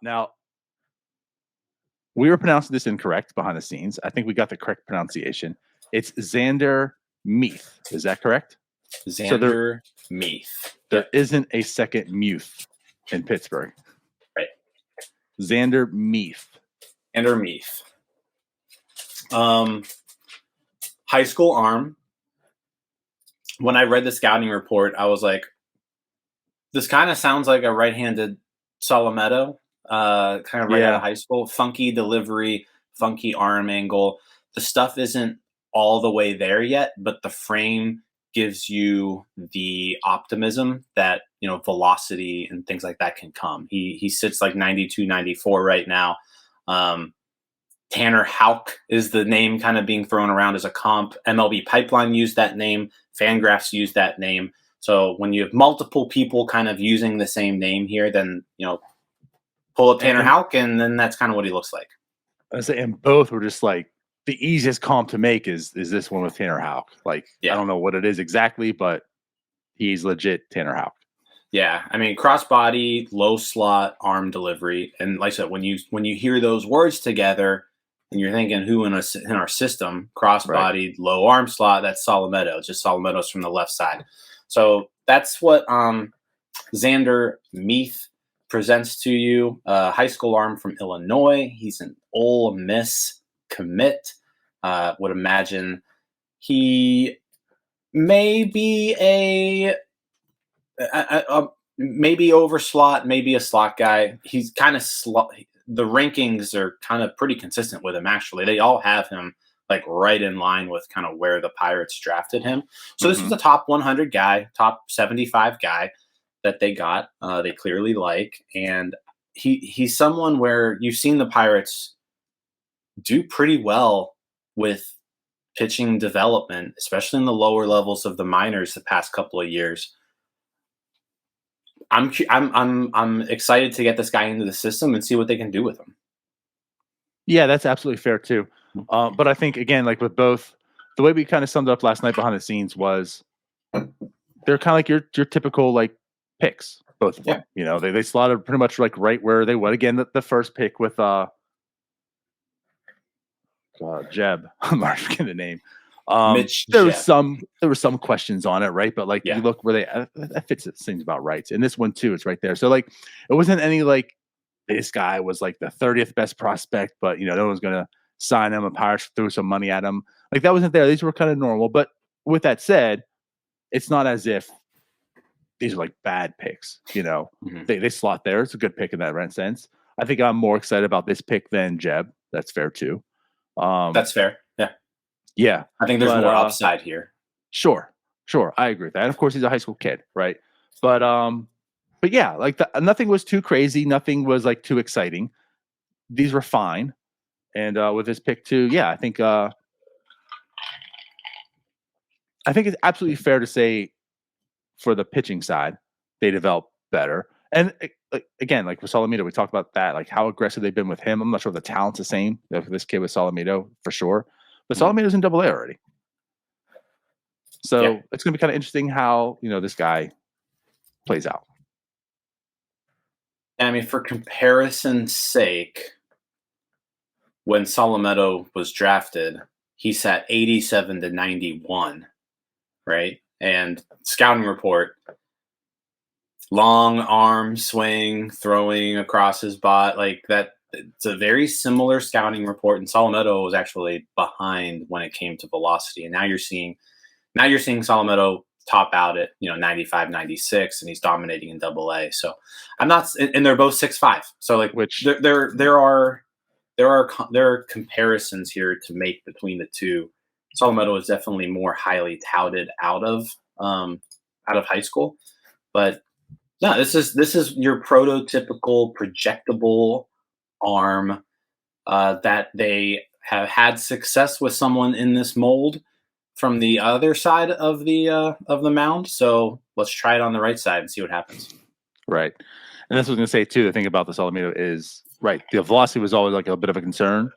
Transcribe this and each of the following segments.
Now, we were pronouncing this incorrect behind the scenes. I think we got the correct pronunciation. It's Zander Mueth. Is that correct? Zander Meath. There isn't a second Mueth in Pittsburgh. Right. Zander Mueth. Zander Mueth. High school arm. When I read the scouting report, I was like, this kind of sounds like a right-handed Solomito, kind of right out of high school. Funky delivery, funky arm angle. The stuff isn't all the way there yet, but the frame gives you the optimism that, velocity and things like that can come. He sits like 92, 94 right now. Tanner Houck is the name kind of being thrown around as a comp. MLB Pipeline used that name. Fangraphs used that name. So when you have multiple people kind of using the same name here, then, pull up Tanner Houck, and then that's kind of what he looks like. And both were just like, the easiest comp to make is this one with Tanner Houck. Like, I don't know what it is exactly, but he's legit Tanner Houck. Yeah, I mean, crossbody, low slot, arm delivery, and like I said, when you hear those words together, and you're thinking who in our system, crossbody, low arm slot, that's Solomito. Just Solomito's from the left side. So that's what Zander Mueth presents to you. High school arm from Illinois. He's an Ole Miss commit. Would imagine he may be maybe over slot, maybe a slot guy. He's kind of the rankings are kind of pretty consistent with him. Actually, they all have him like right in line with kind of where the Pirates drafted him. So this was a top 100 guy, top 75 guy that they got. They clearly like, and he's someone where you've seen the Pirates do pretty well with pitching development, especially in the lower levels of the minors the past couple of years. I'm excited to get this guy into the system and see what they can do with him. Yeah, that's absolutely fair too. But I think again, like with both, the way we kind of summed it up last night behind the scenes was they're kind of like your typical like picks, both of them. They slotted pretty much like right where they would. Again, the first pick with Jeb. I'm not forgetting the name. There were some questions on it, right? But like you look where that fits, it seems about right. And this one too, it's right there. So like it wasn't any like this guy was like the 30th best prospect, but no one's gonna sign him. A Pirates threw some money at him. Like that wasn't there. These were kind of normal. But with that said, it's not as if these are like bad picks. They slot there. It's a good pick in that sense. I think I'm more excited about this pick than Jeb. That's fair too. That's fair. Yeah. I think there's more upside here. Sure. I agree with that. And of course, he's a high school kid, right? But yeah, like nothing was too crazy. Nothing was like too exciting. These were fine. And with this pick too, I think it's absolutely fair to say for the pitching side, they developed better. And again, like with Solomito, we talked about that, like how aggressive they've been with him. I'm not sure if the talent's the same for this kid with Solomito for sure. But Solomito's in Double A already. So it's going to be kind of interesting how, this guy plays out. I mean, for comparison's sake, when Solomito was drafted, he sat 87 to 91, right? And scouting report, long arm swing, throwing across his bot, like that. It's a very similar scouting report, and Solomito was actually behind when it came to velocity. And now you're seeing Solomito top out at 95, 96, and he's dominating in Double A. So I'm not, and they're both 6'5". So like, there are comparisons here to make between the two. Solomito is definitely more highly touted out of high school, but no, this is your prototypical projectable arm that they have had success with someone in this mold from the other side of the mound. So let's try it on the right side and see what happens. Right. And that's what I was going to say too. The thing about the Solomito is the velocity was always like a bit of a concern.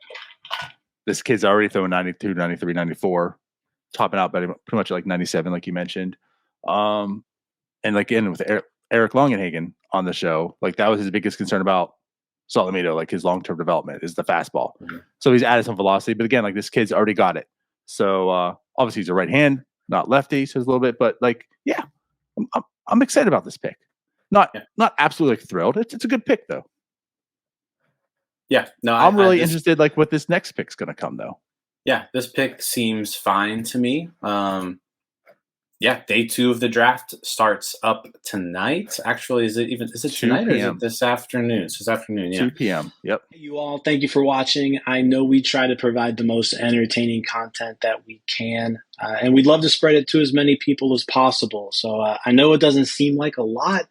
This kid's already throwing 92, 93, 94, topping out pretty much like 97, like you mentioned. And like again with Eric Longenhagen on the show, like that was his biggest concern about Solomito, like his long-term development is the fastball. Mm-hmm. So he's added some velocity, but again, like this kid's already got it. So obviously he's a right hand, not lefty, so it's a little bit, but like, yeah, I'm excited about this pick. Not absolutely like thrilled. It's a good pick though. Yeah, no, I'm really interested like what this next pick's going to come though. Yeah, this pick seems fine to me. Day 2 of the draft starts up tonight. Actually, is it tonight or is it this afternoon? It's this afternoon, 2 p.m. Yep. Hey, you all, thank you for watching. I know we try to provide the most entertaining content that we can, and we'd love to spread it to as many people as possible. So I know it doesn't seem like a lot,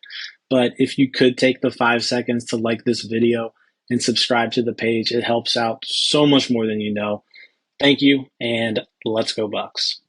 but if you could take the 5 seconds to like this video and subscribe to the page, it helps out so much more than you know. Thank you, and let's go Bucks.